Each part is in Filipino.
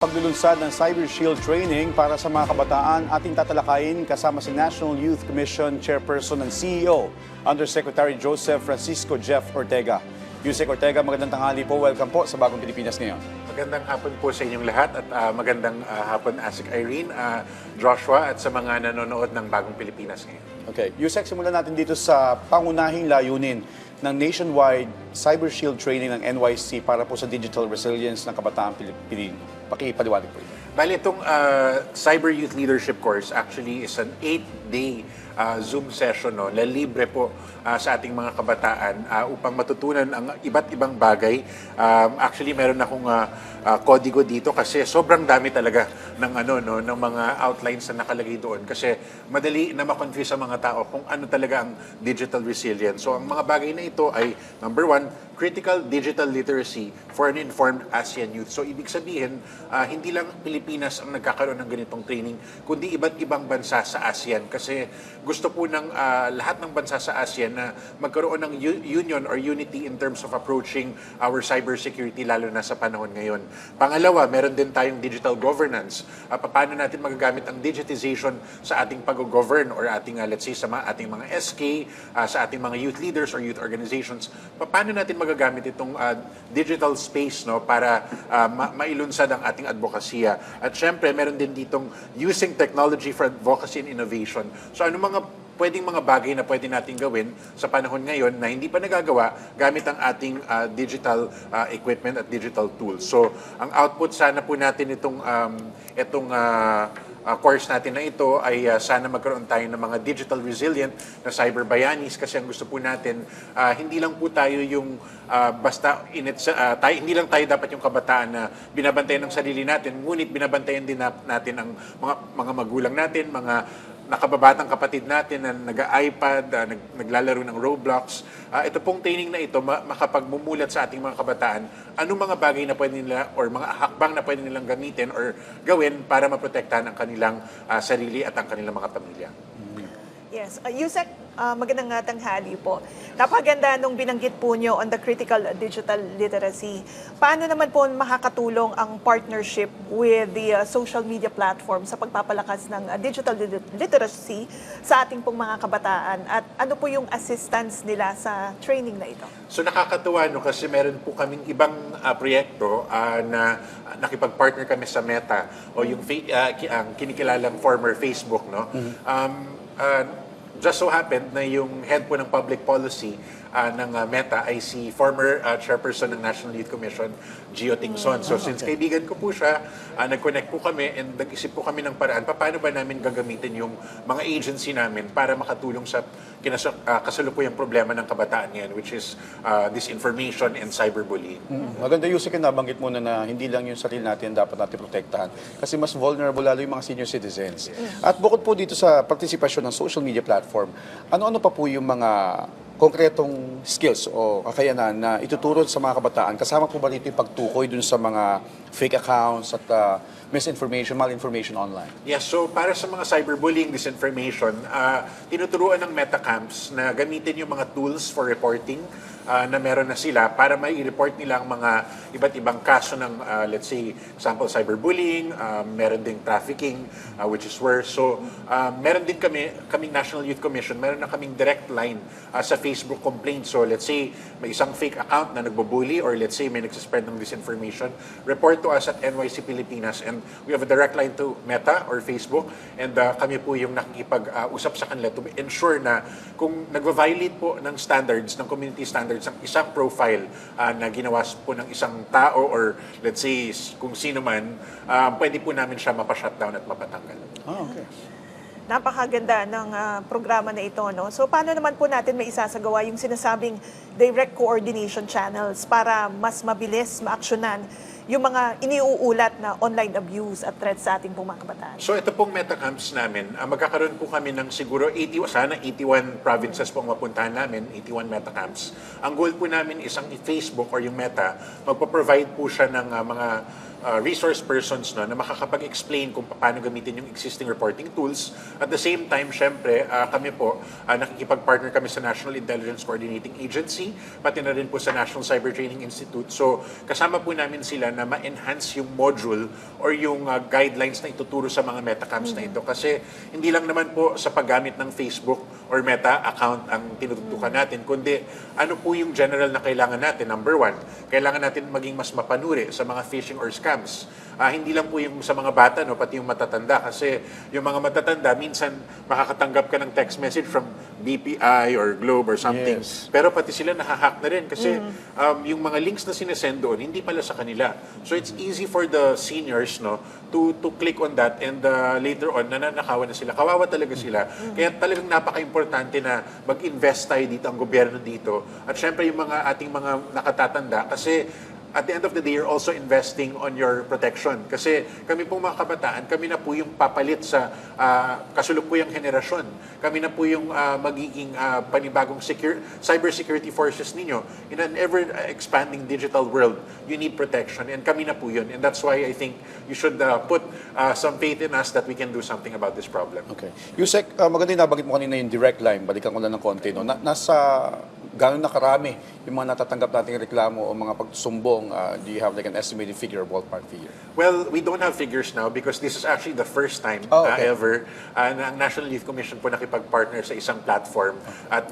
Paglulunsad ng Cyber Shield Training para sa mga kabataan ating tatalakayin kasama si National Youth Commission Chairperson and CEO, Undersecretary Joseph Francisco Jeff Ortega. Yusek Ortega, magandang tanghali po. Welcome po sa Bagong Pilipinas ngayon. Magandang hapon po sa inyong lahat at magandang hapon Asik Irene, Joshua at sa mga nanonood ng Bagong Pilipinas ngayon. Okay, Yusek, simulan natin dito sa pangunahing layunin ng nationwide Cyber Shield Training ng NYC para po sa digital resilience ng kabataan Pilipino. Pakipaliwanag po ito. Bali, itong Cyber Youth Leadership Course actually is an 8-day Zoom session na libre po sa ating mga kabataan upang matutunan ang iba't ibang bagay. Actually, meron akong kodigo dito kasi sobrang dami talaga ng ng mga outlines na nakalagay doon kasi madali na ma-confuse sa mga tao kung ano talaga ang digital resilience. So, ang mga bagay na ito ay number 1, critical digital literacy for an informed ASEAN youth. So, ibig sabihin, hindi lang Pilipinas ang nagkakaroon ng ganitong training, kundi iba't ibang bansa sa ASEAN. Kasi gusto po ng lahat ng bansa sa ASEAN na magkaroon ng union or unity in terms of approaching our cybersecurity, lalo na sa panahon ngayon. Pangalawa, meron din tayong digital governance. Paano natin magagamit ang digitization sa ating pag-govern or ating, let's say, sa ating mga SK, sa ating mga youth leaders or youth organizations. Paano natin magagamit itong digital space para mailunsad ang ating advokasya. At syempre, meron din ditong using technology for advocacy and innovation. So ano mga pwedeng mga bagay na pwede natin gawin sa panahon ngayon na hindi pa nagagawa gamit ang ating digital equipment at digital tools. So ang output sana po natin itong course natin na ito ay sana magkaroon tayo ng mga digital resilient na cyber bayanis kasi ang gusto po natin hindi lang po tayo yung hindi lang tayo dapat yung kabataan na binabantayan ng sarili natin, ngunit binabantayan din natin ang mga magulang natin, mga nakababatang kapatid natin na nag-iPad, naglalaro ng Roblox. Ito pong training na ito makapagmumulat sa ating mga kabataan anong mga bagay na pwede nila or mga hakbang na pwede nilang gamitin or gawin para maprotektahan ang kanilang sarili at ang kanilang mga pamilya. Yes. Yusek, magandang tanghali po. Napaganda nung binanggit po nyo on the critical digital literacy. Paano naman po makakatulong ang partnership with the social media platform sa pagpapalakas ng digital literacy sa ating pong mga kabataan? At ano po yung assistance nila sa training na ito? So nakakatuwa kasi meron po kaming ibang proyekto na nakipag-partner kami sa Meta o yung ang kinikilalang former Facebook. Just so happened na yung head po ng public policy ng Meta ay si former chairperson ng National Youth Commission, Gio Tingson. So since kaibigan ko po siya, nag-connect po kami and nag-isip po kami ng paraan, paano ba namin gagamitin yung mga agency namin para makatulong sa kasalukuyang problema ng kabataan ngayon, which is disinformation and cyberbullying. Maganda, Yusek, na nabanggit muna na hindi lang yung sarili natin dapat natin protektahan kasi mas vulnerable lalo yung mga senior citizens. At bukod po dito sa partisipasyon ng social media platform, ano-ano pa po yung mga konkretong skills o kakayanan na ituturo sa mga kabataan? Kasama po ba dito yung pagtukoy dun sa mga fake accounts at misinformation, malinformation online? Yes, so para sa mga cyberbullying, disinformation, tinuturuan ng Meta Camps na gamitin yung mga tools for reporting na meron na sila para mai-report nila ang mga iba't ibang kaso ng, let's say, example, cyberbullying, meron ding trafficking, which is worse. So, meron din kaming National Youth Commission, meron na kaming direct line sa Facebook complaint. So, let's say, may isang fake account na nagbubully or let's say may nagsaspread ng disinformation, report to us at NYC Pilipinas and we have a direct line to Meta or Facebook and kami po yung nakikipag-usap sa kanila to ensure na kung nagva-violate po ng standards, ng community standards, ang isang profile na ginawa po ng isang tao or let's say kung sino man, pwede po namin siya mapa-shutdown at mapatanggal. Okay. Napakaganda ng programa na ito. So paano naman po natin may isasagawa yung sinasabing direct coordination channels para mas mabilis maaksyonan yung mga iniuulat na online abuse at threats sa ating pong mga kabataan? So ito pong Meta Camps namin, magkakaroon po kami ng siguro 81 provinces pong mapuntahan namin, 81 Meta Camps. Ang goal po namin is ang Facebook or yung Meta, magpo-provide po siya ng mga resource persons no, na makakapag-explain kung paano gamitin yung existing reporting tools. At the same time, syempre, kami po, nakikipag-partner kami sa National Intelligence Coordinating Agency, pati na rin po sa National Cyber Training Institute. So, kasama po namin sila na ma-enhance yung module or yung guidelines na ituturo sa mga metacams na ito. Kasi hindi lang naman po sa paggamit ng Facebook or Meta account ang tinututukan natin, kundi ano po yung general na kailangan natin. Number one, kailangan natin maging mas mapanuri sa mga phishing or scams. Hindi lang po yung sa mga bata, no, pati yung matatanda. Kasi yung mga matatanda, minsan makakatanggap ka ng text message from BPI or Globe or something. Yes. Pero pati sila nahahack na rin kasi yung mga links na sinesend doon, hindi pala sa kanila. So it's easy for the seniors no to click on that and later on, nananakawan na sila. Kawawa talaga sila. Kaya talagang napaka-importante na mag-invest tayo dito, ang gobyerno dito. At syempre yung mga ating mga nakatatanda kasi at the end of the day, you're also investing on your protection. Kasi kami pong mga kabataan, kami na po yung papalit sa kasulukuyang henerasyon. Kami na po yung magiging panibagong cybersecurity forces ninyo. In an ever-expanding digital world, you need protection. And kami na po yun. And that's why I think you should put some faith in us that we can do something about this problem. Okay. Yusek, maganda yung nabanggit mo kanina yung direct line. Balikan ko lang ng konti. No? Nasa gano'n na karami yung mga natatanggap nating reklamo o mga pagsumbong? Do you have like an estimated figure or ballpark figure? Well, we don't have figures now because this is actually the first time ever na ang National Youth Commission po nakipag-partner sa isang platform at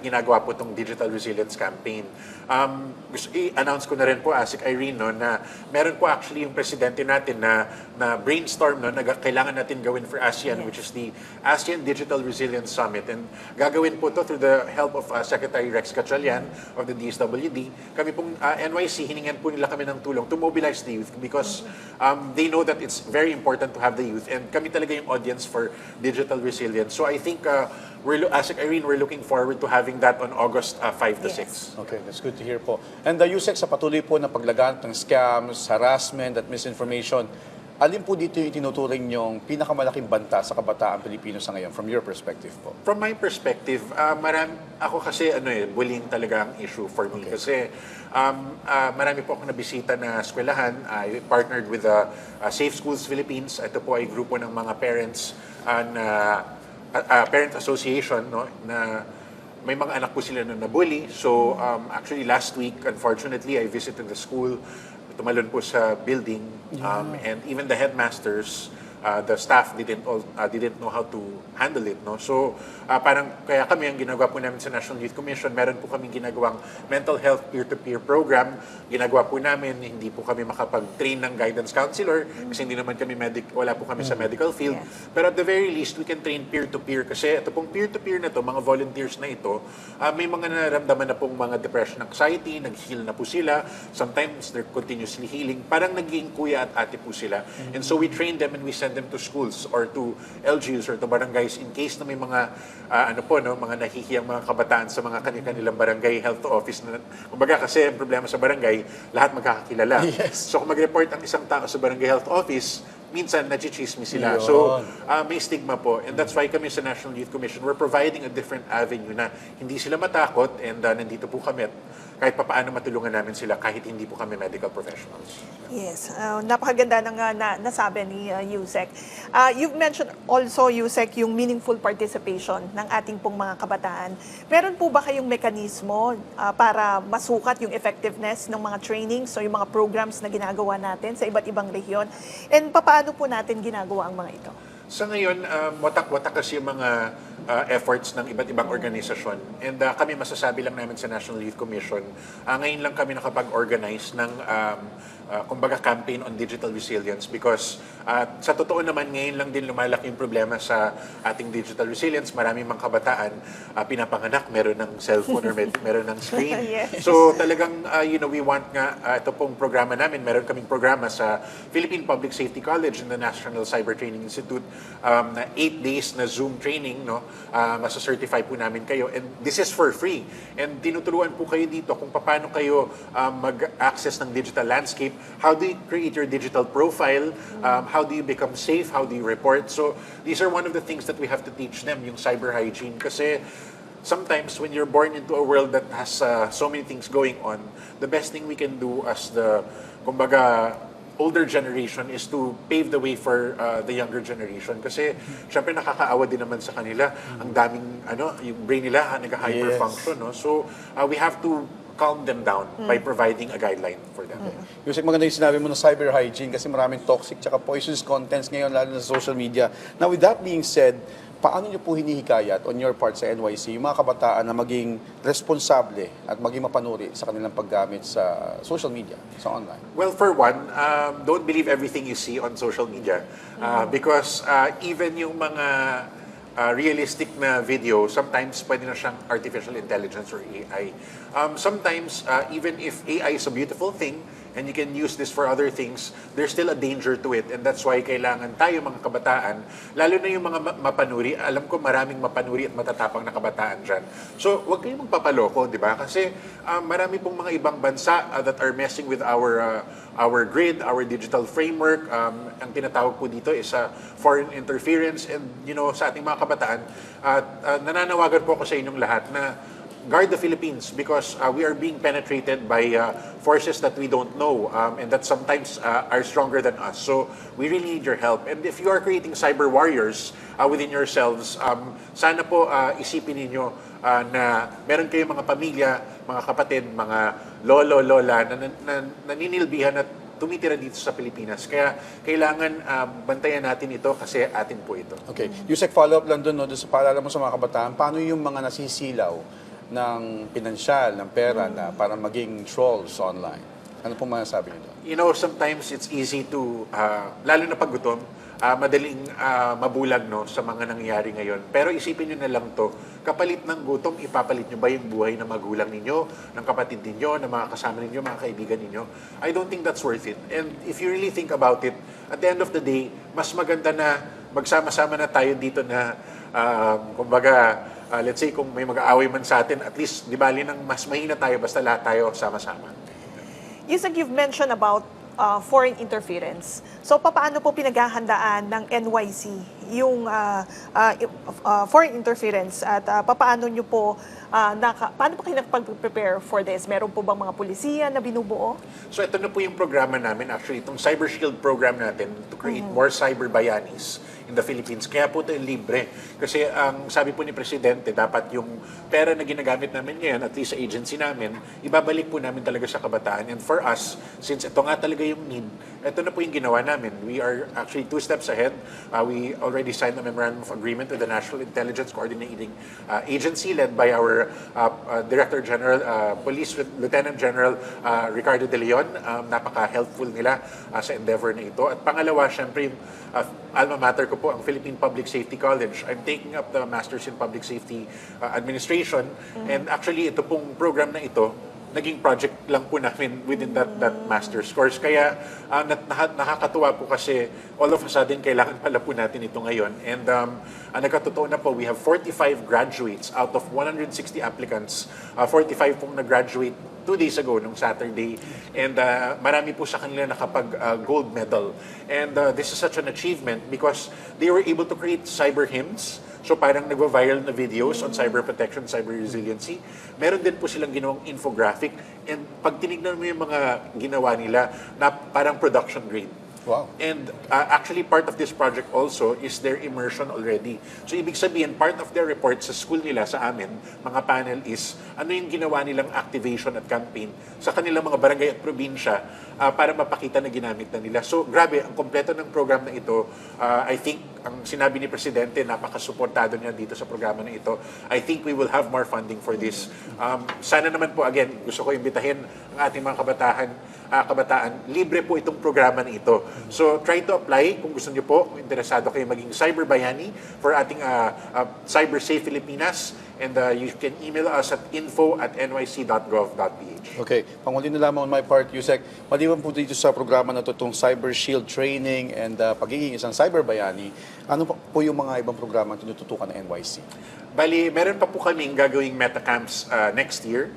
ginagawa po itong Digital Resilience Campaign. Gusto i-announce ko na rin po, Asik Irene, no, na meron po actually yung presidente natin na brainstorm no, na kailangan natin gawin for ASEAN, which is the ASEAN Digital Resilience Summit. And gagawin po to through the help of Secretary Rex Gatchalian of the DSWD. Kami pong NYC, hiningan po nila kami ng tulong to mobilize the youth because they know that it's very important to have the youth and kami talaga yung audience for digital resilience. So I think Asik Irene, we're looking forward to having that on August 5 to 6. Okay, that's good to hear po. And the Yusek, sa patuloy po na paglaganap ng scams, harassment at misinformation, alin po dito yung tinuturing yung pinakamalaking banta sa kabataan Pilipino sa ngayon from your perspective po? From my perspective, ako kasi bullying talaga ang issue for me. Kasi marami po akong nabisita na eskwelahan. I partnered with Safe Schools Philippines. Ito po ay grupo ng mga parents parent association no, na may mga anak po sila na nabully. So actually last week, unfortunately, I visited the school. Tumalon po sa building and even the headmasters, the staff didn't know how to handle it, no. So parang kaya kami ang ginagawa po namin sa National Youth Commission, meron po kaming ginagawang mental health peer-to-peer program. Ginagawa po namin, hindi po kami makapag-train ng guidance counselor kasi hindi naman kami wala po kami sa medical field. Pero at the very least, we can train peer-to-peer kasi ito pong peer-to-peer na to, mga volunteers na ito, may mga nararamdaman na pong mga depression, anxiety, nag-heal na po sila. Sometimes they're continuously healing. Parang naging kuya at ate po sila. And so we train them and we send them to schools or to LGUs or to barangays in case na may mga mga nahihiyang mga kabataan sa mga kanilang barangay health office na kumbaga kasi ang problema sa barangay lahat magkakakilala. Yes. So kung mag-report ang isang tao sa barangay health office, minsan nachichismis sila. Yun. So may stigma po and that's why kami sa National Youth Commission we're providing a different avenue na hindi sila matakot and nandito po kami kahit papaano matulungan namin sila kahit hindi po kami medical professionals. Yes, napakaganda ng nasabi ni Yusek. You've mentioned also, Yusek, yung meaningful participation ng ating pong mga kabataan. Meron po ba kayong mekanismo para masukat yung effectiveness ng mga trainings o yung mga programs na ginagawa natin sa iba't ibang rehiyon? And paano po natin ginagawa ang mga ito? Sa ngayon, watak-watak kasi yung mga efforts ng iba't ibang organisasyon. And kami masasabi lang namin sa National Youth Commission, ngayon lang kami nakapag-organize ng kumbaga campaign on digital resilience because sa totoo naman ngayon lang din lumalaki yung problema sa ating digital resilience. Maraming mga kabataan pinapanganak, meron ng cellphone or meron ng screen. Yes. So talagang we want nga ito pong programa namin, meron kaming programa sa Philippine Public Safety College and the National Cyber Training Institute na 8 days na Zoom training, no? Masa-certify po namin kayo and this is for free. And tinuturuan po kayo dito kung paano kayo mag-access ng digital landscape, how do you create your digital profile, how do you become safe, how do you report. So these are one of the things that we have to teach them, yung cyber hygiene. Kasi sometimes when you're born into a world that has so many things going on, the best thing we can do as the, kumbaga, older generation is to pave the way for the younger generation. Kasi, syempre nakakaawa din naman sa kanila. Ang daming, yung brain nila nag-hyperfunction. No? So, we have to calm them down by providing a guideline for them. Yusek, maganda yung sinabi mo ng cyber hygiene kasi maraming toxic tsaka poisonous contents ngayon lalo na sa social media. Now, with that being said, paano niyo po hinihikayat on your part sa NYC yung mga kabataan na maging responsable at maging mapanuri sa kanilang paggamit sa social media, sa online? Well, for one, don't believe everything you see on social media. Because even yung mga realistic na video, sometimes pwede na siyang artificial intelligence or AI. Sometimes, even if AI is a beautiful thing, and you can use this for other things, there's still a danger to it. And that's why kailangan tayo mga kabataan, lalo na yung mga mapanuri, alam ko maraming mapanuri at matatapang na kabataan dyan. So, huwag kayong magpapaloko, di ba? Kasi marami pong mga ibang bansa that are messing with our grid, our digital framework. Ang tinatawag po dito is foreign interference. And, sa ating mga kabataan, nananawagan po ako sa inyong lahat na guard the Philippines because we are being penetrated by forces that we don't know and that sometimes are stronger than us. So we really need your help. And if you are creating cyber warriors within yourselves, sana po isipin ninyo na meron kayong mga pamilya, mga kapatid, mga lolo, lola na naninilbihan at tumitira dito sa Pilipinas. Kaya kailangan bantayan natin ito kasi atin po ito. Okay. Yusek, follow-up lang doon, doon sa paalala mo sa mga kabataan, paano yung mga nasisilaw ng pinansyal, ng pera na para maging trolls online? Ano pong masasabi niyo doon? Sometimes it's easy to, lalo na pag gutom, madaling mabulag sa mga nangyayari ngayon. Pero isipin nyo na lang to, kapalit ng gutom, ipapalit nyo ba yung buhay ng magulang ninyo, ng kapatid ninyo, ng mga kasama ninyo, mga kaibigan ninyo? I don't think that's worth it. And if you really think about it, at the end of the day, mas maganda na magsama-sama na tayo dito na, kumbaga, let's say kung may mag-aaway man sa atin, at least di bali nang mas mahina tayo basta lahat tayo sama-sama. Yusek, you've mentioned about foreign interference. So, paano po pinaghahandaan ng NYC yung foreign interference at paano nyo po, paano po kayo nagpag-prepare for this? Meron po bang mga pulisiya na binubuo? So ito na po yung programa namin, actually, itong Cyber Shield program natin to create more cyber bayanis in the Philippines. Kaya po ito libre. Kasi ang sabi po ni Presidente, dapat yung pera na ginagamit namin ngayon, at least sa agency namin, ibabalik po namin talaga sa kabataan. And for us, since ito nga talaga yung need, ito na po yung ginawa namin. We are actually 2 steps ahead. We already signed a memorandum of agreement with the National Intelligence Coordinating Agency led by our Director General, Police Lieutenant General Ricardo De Leon. Napaka-helpful nila sa endeavor na ito. At pangalawa, syempre yung alma mater ko po, ang Philippine Public Safety College. I'm taking up the Masters in Public Safety Administration. And actually, ito pong program na ito, naging project lang po namin within that master's course. Kaya nakakatuwa po kasi all of a sudden kailangan pala po natin ito ngayon. And nagkatotoo na po, we have 45 graduates out of 160 applicants. 45 pong nag-graduate 2 days ago, nung Saturday. And marami po sa kanila nakapag-gold medal. And this is such an achievement because they were able to create cyber hymns. So parang nagva-viral na videos on cyber protection, cyber resiliency. Meron din po silang ginawang infographic. And pag tinignan mo yung mga ginawa nila, na parang production grade. Wow. And actually, part of this project also is their immersion already. So, ibig sabihin, part of their report sa school nila, sa amin, mga panel is, ano yung ginawa nilang activation at campaign sa kanilang mga barangay at probinsya para mapakita na ginamit na nila. So, grabe, ang kompleto ng program na ito, I think, ang sinabi ni Presidente, napakasuportado niya dito sa programa na ito. I think we will have more funding for this. Sana naman po, again, gusto ko imbitahin ang ating mga kabataan, libre po itong programa na ito. So, try to apply kung gusto niyo po, kung interesado kayo maging cyber bayani for ating Cyber Safe Filipinas. And you can email us at info@nyc.gov.ph. Okay, panghuli na lamang on my part, Yusek, maliban po dito sa programa na itong Cyber Shield Training and pagiging isang cyber bayani, ano po yung mga ibang programa na tinututukan ng NYC? Bali, meron pa po kaming gagawing metacamps next year.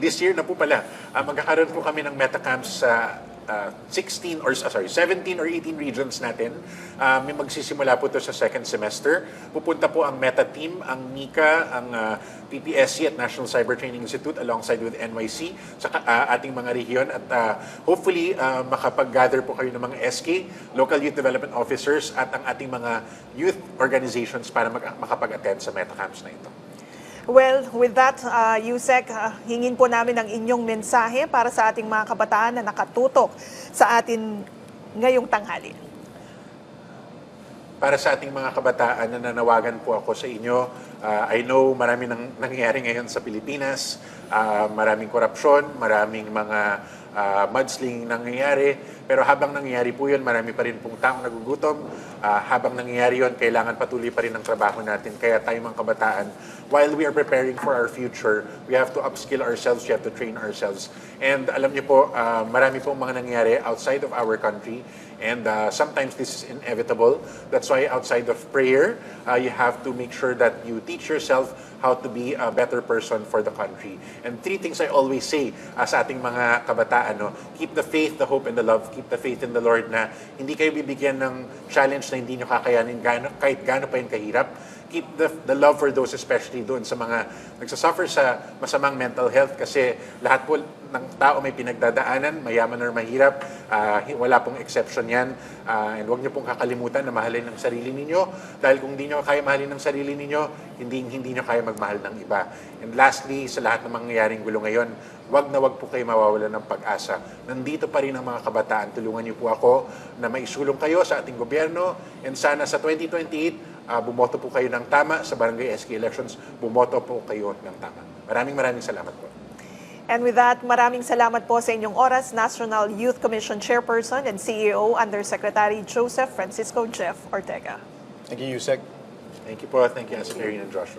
This year na po pala. Magkakaroon po kami ng metacamps sa 17 or 18 regions natin. May magsisimula po ito sa second semester. Pupunta po ang Meta Team, ang NICA, ang PPSC at National Cyber Training Institute alongside with NYC sa ating mga rehiyon at hopefully makapag-gather po kayo ng mga SK, Local Youth Development Officers at ang ating mga youth organizations para makapag-attend sa Meta Camps na ito. Well, with that, Yusek, hingin po namin ang inyong mensahe para sa ating mga kabataan na nakatutok sa atin ngayong tanghali. Para sa ating mga kabataan, nananawagan po ako sa inyo. I know marami nang nangyayari ngayon sa Pilipinas. Maraming korupsyon, maraming mga mudslinging nangyayari. Pero habang nangyayari po yun, marami pa rin pong taong nagugutom. Habang nangyayari yun, kailangan patuloy pa rin ang trabaho natin. Kaya tayo mga kabataan, while we are preparing for our future, we have to upskill ourselves, we have to train ourselves. And alam niyo po, marami pong mga nangyayari outside of our country. And sometimes this is inevitable. That's why outside of prayer, you have to make sure that you teach yourself how to be a better person for the country. And 3 things I always say sa ating mga kabataan, no? Keep the faith, the hope, and the love. Keep the faith in the Lord na hindi kayo bibigyan ng challenge na hindi nyo kakayanin kahit gaano pa yun kahirap. Keep the love for those, especially doon sa mga nagsasuffer sa masamang mental health kasi lahat po ng tao may pinagdadaanan, mayaman or mahirap, wala pong exception yan. And huwag niyo pong kakalimutan na mahalin ang sarili ninyo dahil kung hindi niyo kaya mahalin ang sarili ninyo, hindi niyo kaya magmahal ng iba. And lastly, sa lahat ng mangyayaring gulo ngayon, wag po kayo mawawalan ng pag-asa. Nandito pa rin ang mga kabataan. Tulungan niyo po ako na maisulong kayo sa ating gobyerno and sana sa 2028, bumoto po kayo ng tama sa barangay SK elections, bumoto po kayo ng tama. Maraming salamat po. And with that, maraming salamat po sa inyong oras, National Youth Commission Chairperson and CEO Undersecretary Joseph Francisco Jeff Ortega. Thank you, Yusek. Thank you po. Thank you, Asik Erin and Joshua.